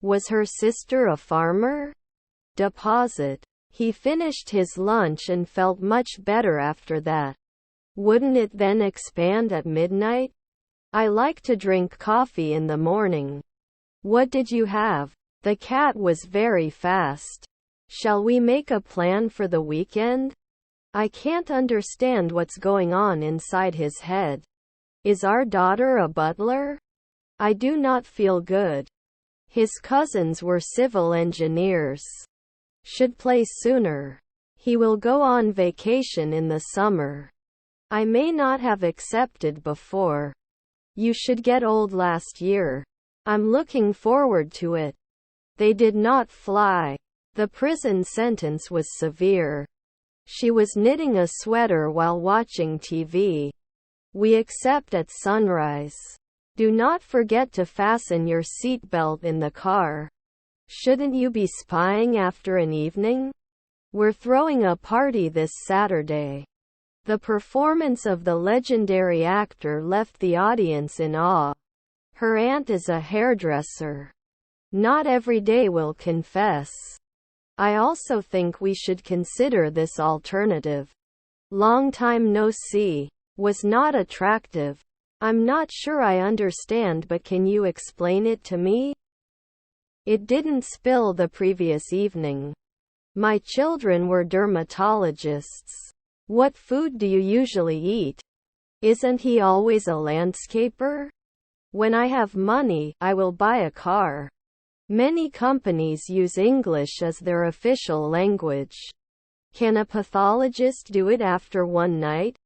Was her sister a farmer? Deposit. He finished his lunch and felt much better after that. Wouldn't it then expand at midnight? I like to drink coffee in the morning. What did you have? The cat was very fast. Shall we make a plan for the weekend? I can't understand what's going on inside his head. Is our daughter a butler? I do not feel good. His cousins were civil engineers. Should play sooner. He will go on vacation in the summer. I may not have accepted before. You should get old last year. I'm looking forward to it. They did not fly. The prison sentence was severe. She was knitting a sweater while watching TV. We accept at sunrise. Do not forget to fasten your seatbelt in the car. Shouldn't you be spying after an evening? We're throwing a party this Saturday. The performance of the legendary actor left the audience in awe. Her aunt is a hairdresser. Not every day will confess. I also think we should consider this alternative. Long time no see. Was not attractive. I'm not sure I understand, but can you explain it to me? It didn't spill the previous evening. My children were dermatologists. What food do you usually eat? Isn't he always a landscaper? When I have money, I will buy a car. Many companies use English as their official language. Can a pathologist do it after one night?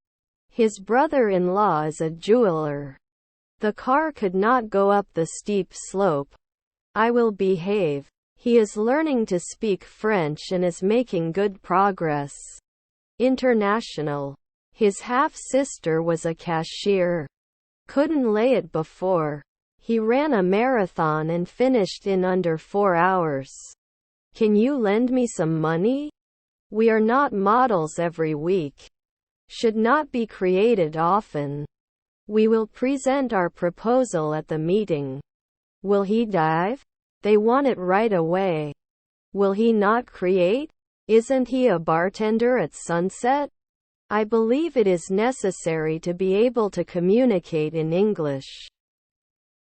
His brother-in-law is a jeweler. The car could not go up the steep slope. I will behave. He is learning to speak French and is making good progress. International. His half-sister was a cashier. Couldn't lay it before. He ran a marathon and finished in under 4 hours. Can you lend me some money? We are not models every week. Should not be created often. We will present our proposal at the meeting. Will he dive? They want it right away. Will he not create? Isn't he a bartender at sunset? I believe it is necessary to be able to communicate in English.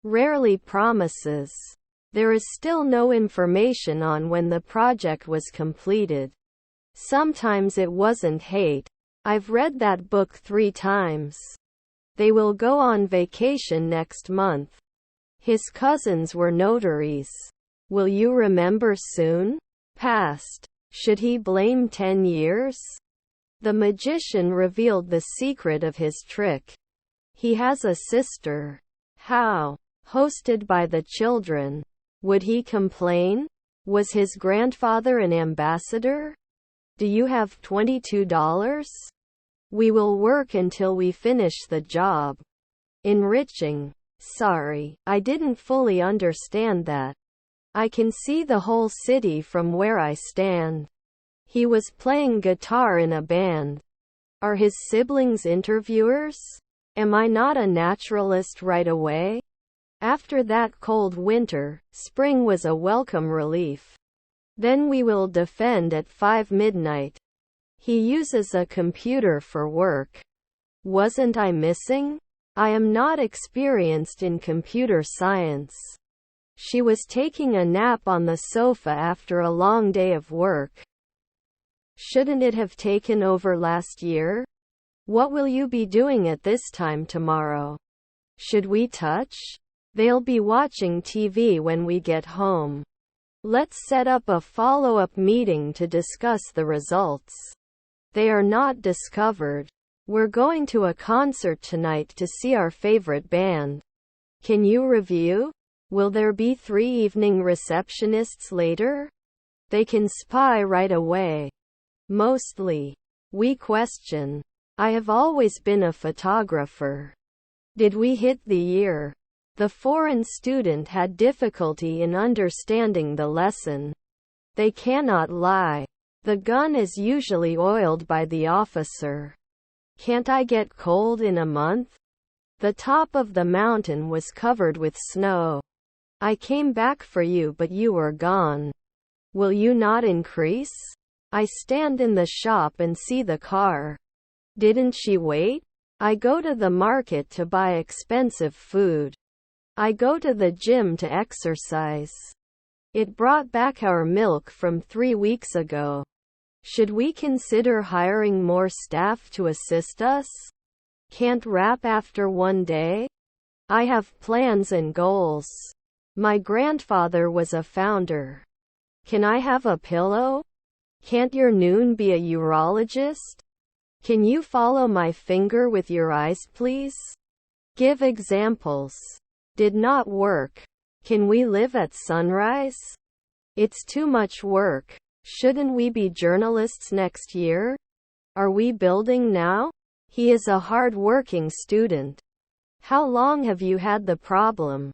Rarely promises. There is still no information on when the project was completed. Sometimes it wasn't hate. I've read that book 3 times. They will go on vacation next month. His cousins were notaries. Will you remember soon? Past. Should he blame 10 years? The magician revealed the secret of his trick. He has a sister. How? Hosted by the children. Would he complain? Was his grandfather an ambassador? Do you have $22? We will work until we finish the job. Enriching. Sorry, I didn't fully understand that. I can see the whole city from where I stand. He was playing guitar in a band. Are his siblings interviewers? Am I not a naturalist right away? After that cold winter, spring was a welcome relief. Then we will defend at 5 midnight. He uses a computer for work. Wasn't I missing? I am not experienced in computer science. She was taking a nap on the sofa after a long day of work. Shouldn't it have taken over last year? What will you be doing at this time tomorrow? Should we touch? They'll be watching TV when we get home. Let's set up a follow-up meeting to discuss the results. They are not discovered. We're going to a concert tonight to see our favorite band. Can you review? Will there be 3 evening receptionists later? They can spy right away. Mostly. We question. I have always been a photographer. Did we hit the year? The foreign student had difficulty in understanding the lesson. They cannot lie. The gun is usually oiled by the officer. Can't I get cold in a month? The top of the mountain was covered with snow. I came back for you but you were gone. Will you not increase? I stand in the shop and see the car. Didn't she wait? I go to the market to buy expensive food. I go to the gym to exercise. It brought back our milk from 3 weeks ago. Should we consider hiring more staff to assist us? Can't wrap after one day? I have plans and goals. My grandfather was a founder. Can I have a pillow? Can't your noon be a urologist? Can you follow my finger with your eyes, please? Give examples. Did not work. Can we live at sunrise? It's too much work. Shouldn't we be journalists next year? Are we building now? He is a hard-working student. How long have you had the problem?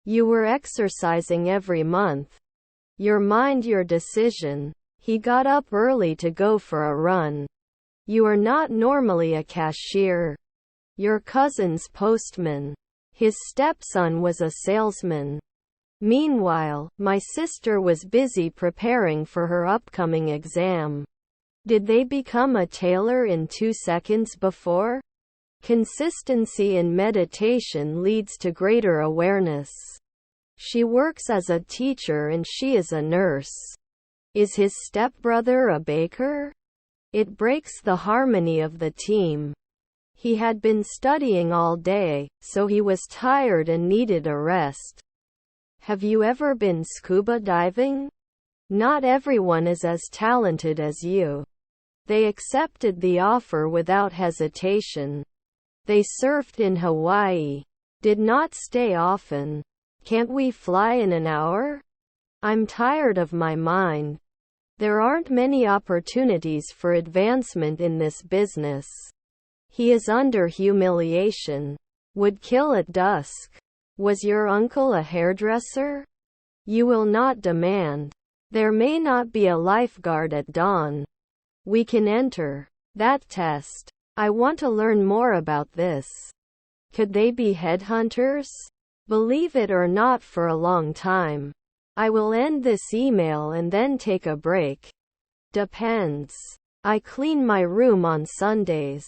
You were exercising every month. Your mind, your decision. He got up early to go for a run. You are not normally a cashier. Your cousin's postman. His stepson was a salesman. Meanwhile, my sister was busy preparing for her upcoming exam. Did they become a tailor in 2 seconds before? Consistency in meditation leads to greater awareness. She works as a teacher and she is a nurse. Is his stepbrother a baker? It breaks the harmony of the team. He had been studying all day, so he was tired and needed a rest. Have you ever been scuba diving? Not everyone is as talented as you. They accepted the offer without hesitation. They surfed in Hawaii. Did not stay often. Can't we fly in an hour? I'm tired of my mind. There aren't many opportunities for advancement in this business. He is under humiliation. Would kill at dusk. Was your uncle a hairdresser? You will not demand. There may not be a lifeguard at dawn. We can enter that test. I want to learn more about this. Could they be headhunters? Believe it or not, for a long time. I will end this email and then take a break. Depends. I clean my room on Sundays.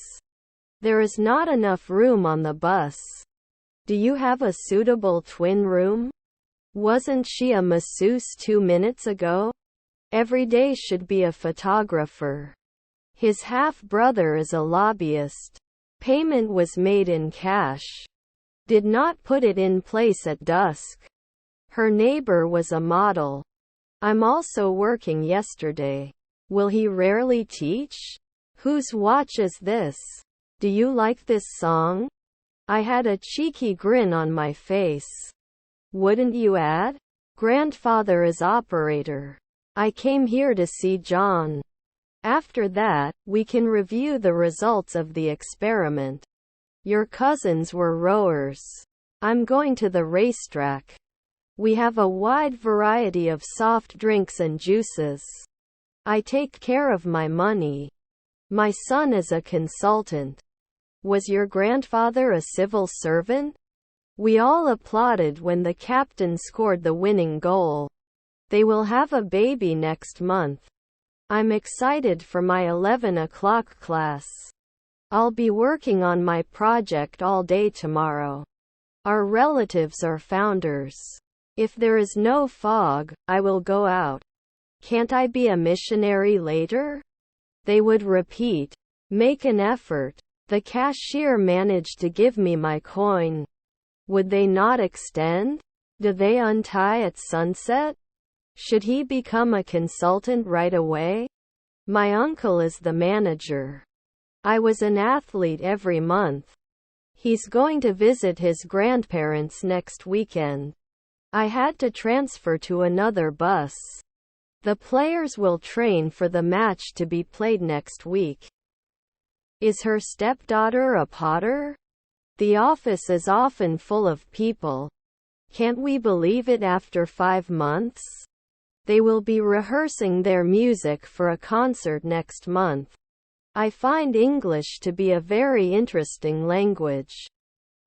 There is not enough room on the bus. Do you have a suitable twin room? Wasn't she a masseuse 2 minutes ago? Every day should be a photographer. His half-brother is a lobbyist. Payment was made in cash. Did not put it in place at dusk. Her neighbor was a model. I'm also working yesterday. Will he rarely teach? Whose watch is this? Do you like this song? I had a cheeky grin on my face. Wouldn't you add? Grandfather is operator. I came here to see John. After that, we can review the results of the experiment. Your cousins were rowers. I'm going to the racetrack. We have a wide variety of soft drinks and juices. I take care of my money. My son is a consultant. Was your grandfather a civil servant? We all applauded when the captain scored the winning goal. They will have a baby next month. I'm excited for my 11 o'clock class. I'll be working on my project all day tomorrow. Our relatives are founders. If there is no fog, I will go out. Can't I be a missionary later? They would repeat. Make an effort. The cashier managed to give me my coin. Would they not extend? Do they untie at sunset? Should he become a consultant right away? My uncle is the manager. I was an athlete every month. He's going to visit his grandparents next weekend. I had to transfer to another bus. The players will train for the match to be played next week. Is her stepdaughter a potter? The office is often full of people. Can't we believe it after 5 months? They will be rehearsing their music for a concert next month. I find English to be a very interesting language.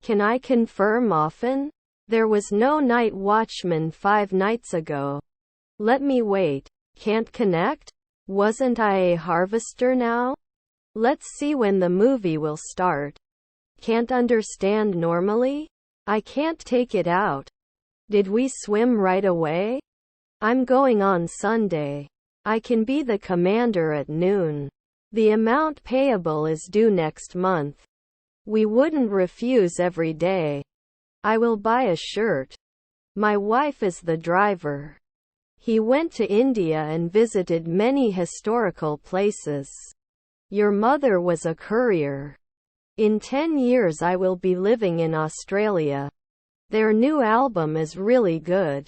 Can I confirm often? There was no night watchman 5 nights ago. Let me wait. Can't connect? Wasn't I a harvester now? Let's see when the movie will start. Can't understand normally? I can't take it out. Did we swim right away? I'm going on Sunday. I can be the commander at noon. The amount payable is due next month. We wouldn't refuse every day. I will buy a shirt. My wife is the driver. He went to India and visited many historical places. Your mother was a courier. In 10 years I will be living in Australia. Their new album is really good.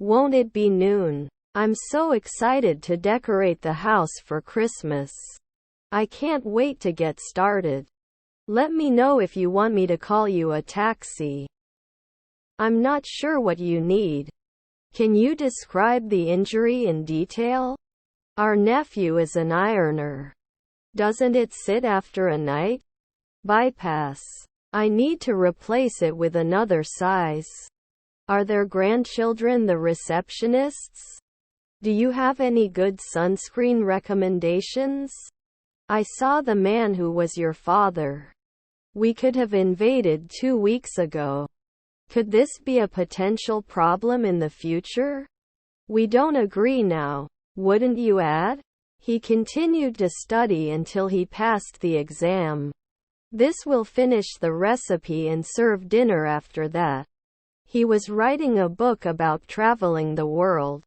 Won't it be noon? I'm so excited to decorate the house for Christmas. I can't wait to get started. Let me know if you want me to call you a taxi. I'm not sure what you need. Can you describe the injury in detail? Our nephew is an ironer. Doesn't it sit after a night? Bypass. I need to replace it with another size. Are their grandchildren the receptionists? Do you have any good sunscreen recommendations? I saw the man who was your father. We could have invaded 2 weeks ago. Could this be a potential problem in the future? We don't agree now. Wouldn't you add? He continued to study until he passed the exam. This will finish the recipe and serve dinner after that. He was writing a book about traveling the world.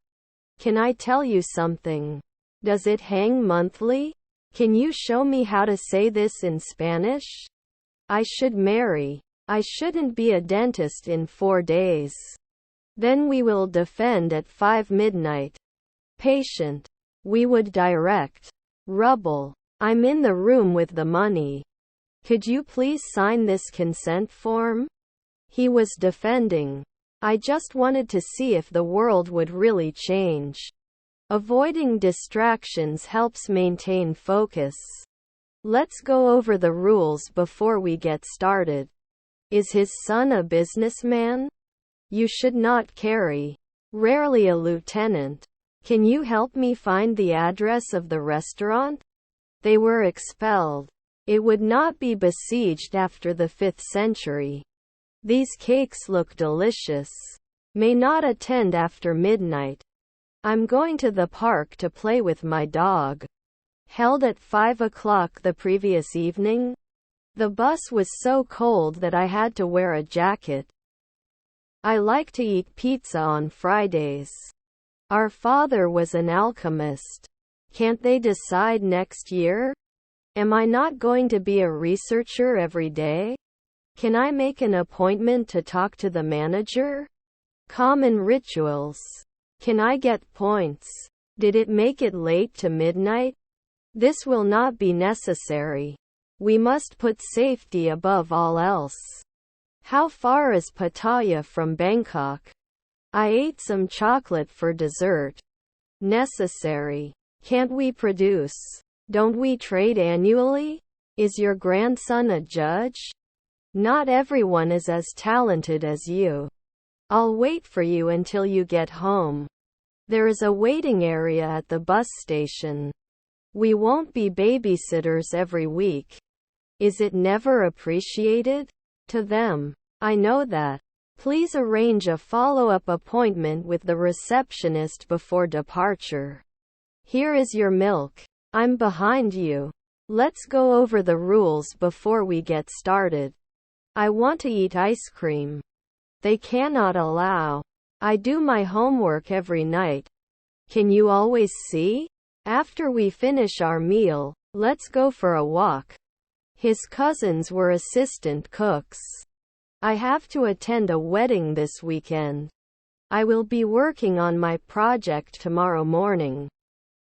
Can I tell you something? Does it hang monthly? Can you show me how to say this in Spanish? I should marry. I shouldn't be a dentist in 4 days. Then we will defend at 5 midnight. Patient. We would direct. Rubble. I'm in the room with the money. Could you please sign this consent form? He was defending. I just wanted to see if the world would really change. Avoiding distractions helps maintain focus. Let's go over the rules before we get started. Is his son a businessman? You should not carry. Rarely a lieutenant. Can you help me find the address of the restaurant? They were expelled. It would not be besieged after the 5th century. These cakes look delicious. May not attend after midnight. I'm going to the park to play with my dog. Held at 5 o'clock the previous evening. The bus was so cold that I had to wear a jacket. I like to eat pizza on Fridays. Our father was an alchemist. Can't they decide next year? Am I not going to be a researcher every day? Can I make an appointment to talk to the manager? Common rituals. Can I get points? Did it make it late to midnight? This will not be necessary. We must put safety above all else. How far is Pattaya from Bangkok? I ate some chocolate for dessert. Necessary. Can't we produce? Don't we trade annually? Is your grandson a judge? Not everyone is as talented as you. I'll wait for you until you get home. There is a waiting area at the bus station. We won't be babysitters every week. Is it never appreciated? To them. I know that. Please arrange a follow-up appointment with the receptionist before departure. Here is your milk. I'm behind you. Let's go over the rules before we get started. I want to eat ice cream. They cannot allow. I do my homework every night. Can you always see? After we finish our meal, let's go for a walk. His cousins were assistant cooks. I have to attend a wedding this weekend. I will be working on my project tomorrow morning.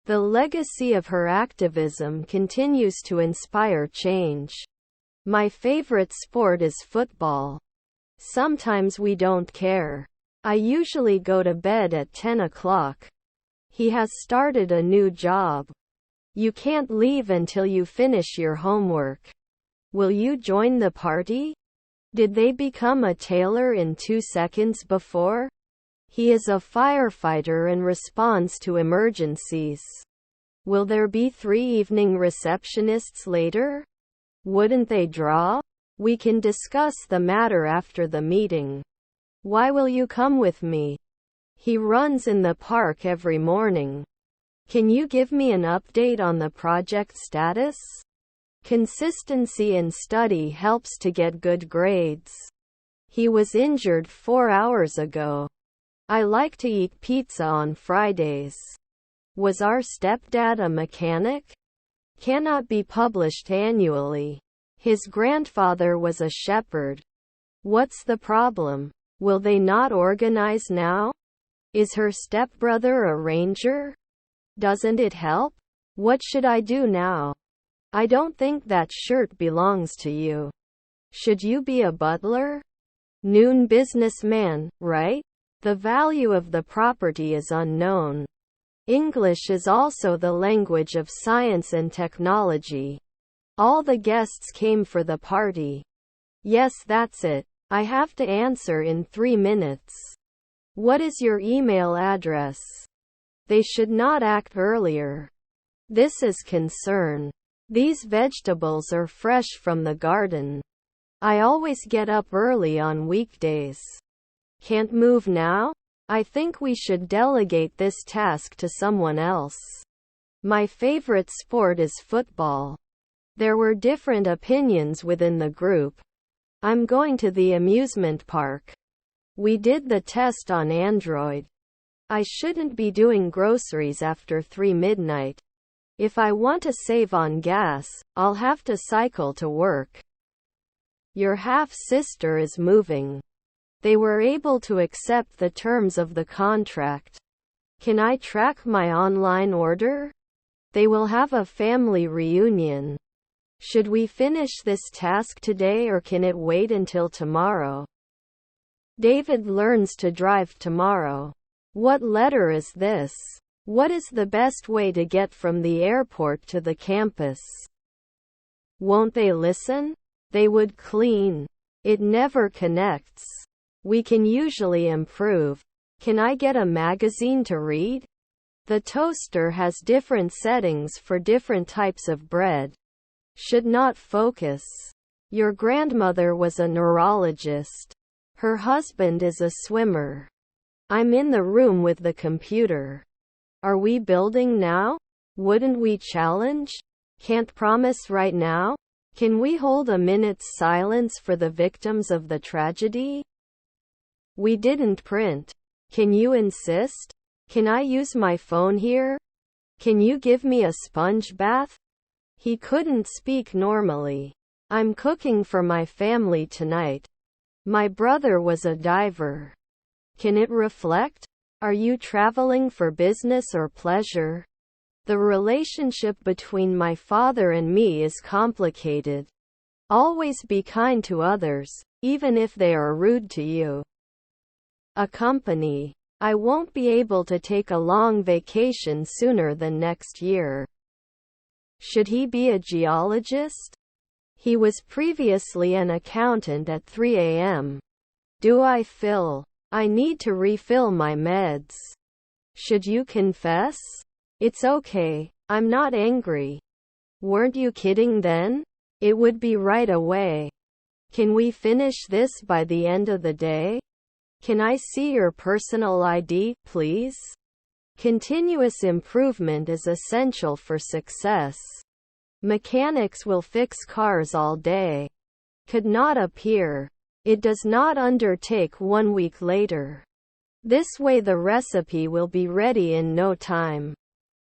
The legacy of her activism continues to inspire change. My favorite sport is football. Sometimes we don't care. I usually go to bed at 10 o'clock. He has started a new job. You can't leave until you finish your homework. Will you join the party? Did they become a tailor in 2 seconds before? He is a firefighter and responds to emergencies. Will there be 3 evening receptionists later? Wouldn't they draw? We can discuss the matter after the meeting. Why will you come with me? He runs in the park every morning. Can you give me an update on the project status? Consistency in study helps to get good grades. He was injured 4 hours ago. I like to eat pizza on Fridays. Was our stepdad a mechanic? Cannot be published annually. His grandfather was a shepherd. What's the problem? Will they not organize now? Is her stepbrother a ranger? Doesn't it help? What should I do now? I don't think that shirt belongs to you. Should you be a butler? Noon businessman, right? The value of the property is unknown. English is also the language of science and technology. All the guests came for the party. Yes, that's it. I have to answer in 3 minutes. What is your email address? They should not act earlier. This is concern. These vegetables are fresh from the garden. I always get up early on weekdays. Can't move now? I think we should delegate this task to someone else. My favorite sport is football. There were different opinions within the group. I'm going to the amusement park. We did the test on Android. I shouldn't be doing groceries after 3 midnight. If I want to save on gas, I'll have to cycle to work. Your half-sister is moving. They were able to accept the terms of the contract. Can I track my online order? They will have a family reunion. Should we finish this task today or can it wait until tomorrow? David learns to drive tomorrow. What letter is this? What is the best way to get from the airport to the campus? Won't they listen? They would clean. It never connects. We can usually improve. Can I get a magazine to read? The toaster has different settings for different types of bread. Should not focus. Your grandmother was a neurologist. Her husband is a swimmer. I'm in the room with the computer. Are we building now? Wouldn't we challenge? Can't promise right now? Can we hold a minute's silence for the victims of the tragedy? We didn't print. Can you insist? Can I use my phone here? Can you give me a sponge bath? He couldn't speak normally. I'm cooking for my family tonight. My brother was a diver. Can it reflect? Are you traveling for business or pleasure? The relationship between my father and me is complicated. Always be kind to others, even if they are rude to you. Accompany. I won't be able to take a long vacation sooner than next year. Should he be a geologist? He was previously an accountant at 3 a.m. Do I fill? I need to refill my meds. Should you confess? It's okay, I'm not angry. Weren't you kidding then? It would be right away. Can we finish this by the end of the day? Can I see your personal ID, please? Continuous improvement is essential for success. Mechanics will fix cars all day. Could not appear. It does not undertake 1 week later. This way the recipe will be ready in no time.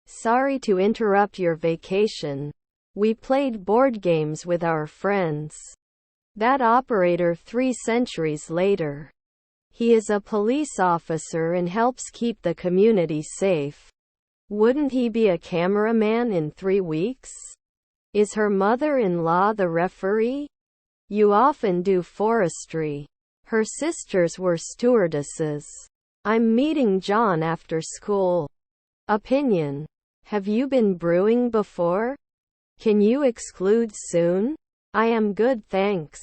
Sorry to interrupt your vacation. We played board games with our friends. That operator 3 centuries later. He is a police officer and helps keep the community safe. Wouldn't he be a cameraman in 3 weeks? Is her mother-in-law the referee? You often do forestry. Her sisters were stewardesses. I'm meeting John after school. Opinion. Have you been brewing before? Can you exclude soon? I am good, thanks.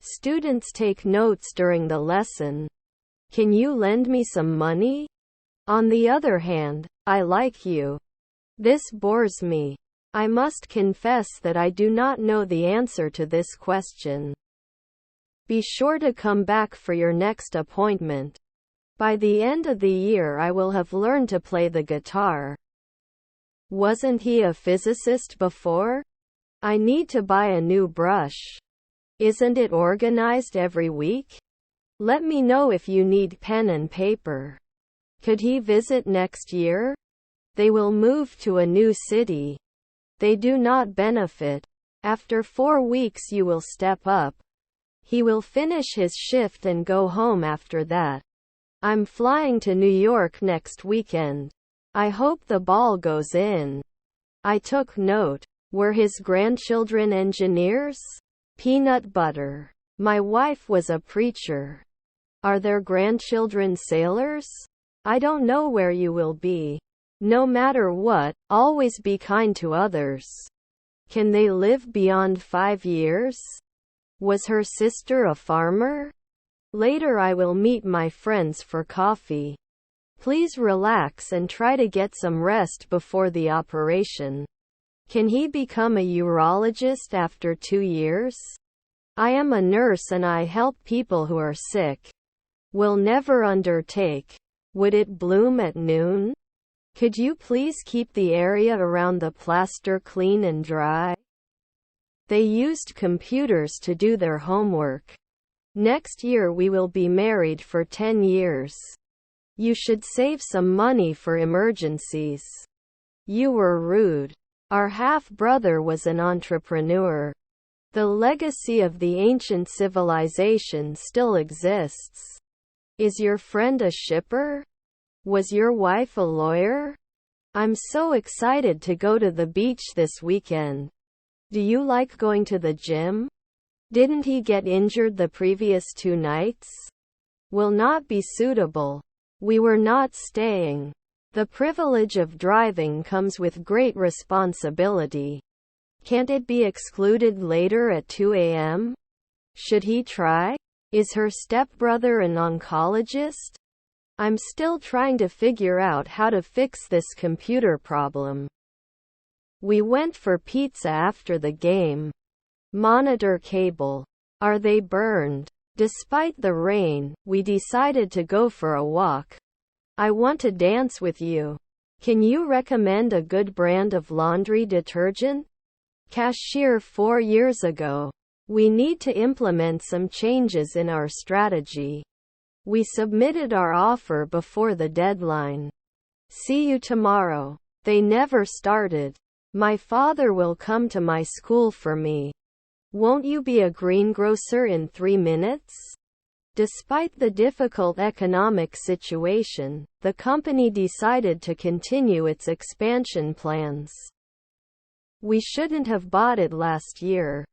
Students take notes during the lesson. Can you lend me some money? On the other hand, I like you. This bores me. I must confess that I do not know the answer to this question. Be sure to come back for your next appointment. By the end of the year I will have learned to play the guitar. Wasn't he a physicist before? I need to buy a new brush. Isn't it organized every week? Let me know if you need pen and paper. Could he visit next year? They will move to a new city. They do not benefit. After 4 weeks you will step up. He will finish his shift and go home after that. I'm flying to New York next weekend. I hope the ball goes in. I took note. Were his grandchildren engineers? Peanut butter. My wife was a preacher. Are their grandchildren sailors? I don't know where you will be. No matter what, always be kind to others. Can they live beyond 5 years? Was her sister a farmer? Later I will meet my friends for coffee. Please relax and try to get some rest before the operation. Can he become a urologist after 2 years? I am a nurse and I help people who are sick. Will never undertake. Would it bloom at noon? Could you please keep the area around the plaster clean and dry? They used computers to do their homework. Next year we will be married for 10 years. You should save some money for emergencies. You were rude. Our half-brother was an entrepreneur. The legacy of the ancient civilization still exists. Is your friend a shipper? Was your wife a lawyer? I'm so excited to go to the beach this weekend. Do you like going to the gym? Didn't he get injured the previous 2 nights? Will not be suitable. We were not staying. The privilege of driving comes with great responsibility. Can't it be excluded later at 2 a.m.? Should he try? Is her stepbrother an oncologist? I'm still trying to figure out how to fix this computer problem. We went for pizza after the game. Monitor cable. Are they burned? Despite the rain, we decided to go for a walk. I want to dance with you. Can you recommend a good brand of laundry detergent? Cashier 4 years ago. We need to implement some changes in our strategy. We submitted our offer before the deadline. See you tomorrow. They never started. My father will come to my school for me. Won't you be a greengrocer in 3 minutes? Despite the difficult economic situation, the company decided to continue its expansion plans. We shouldn't have bought it last year.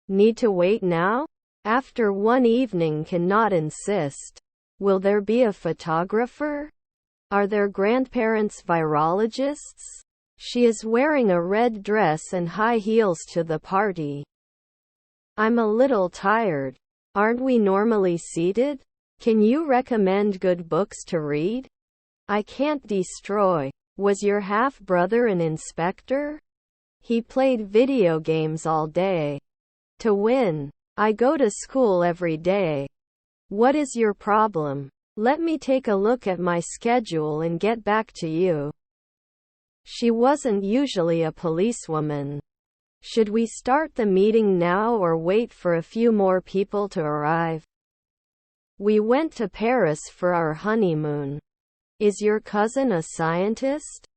Need to wait now? After one evening cannot insist. Will there be a photographer? Are their grandparents virologists? She is wearing a red dress and high heels to the party. I'm a little tired. Aren't we normally seated? Can you recommend good books to read? I can't destroy. Was your half-brother an inspector? He played video games all day. To win. I go to school every day. What is your problem? Let me take a look at my schedule and get back to you. She wasn't usually a policewoman. Should we start the meeting now or wait for a few more people to arrive? We went to Paris for our honeymoon. Is your cousin a scientist?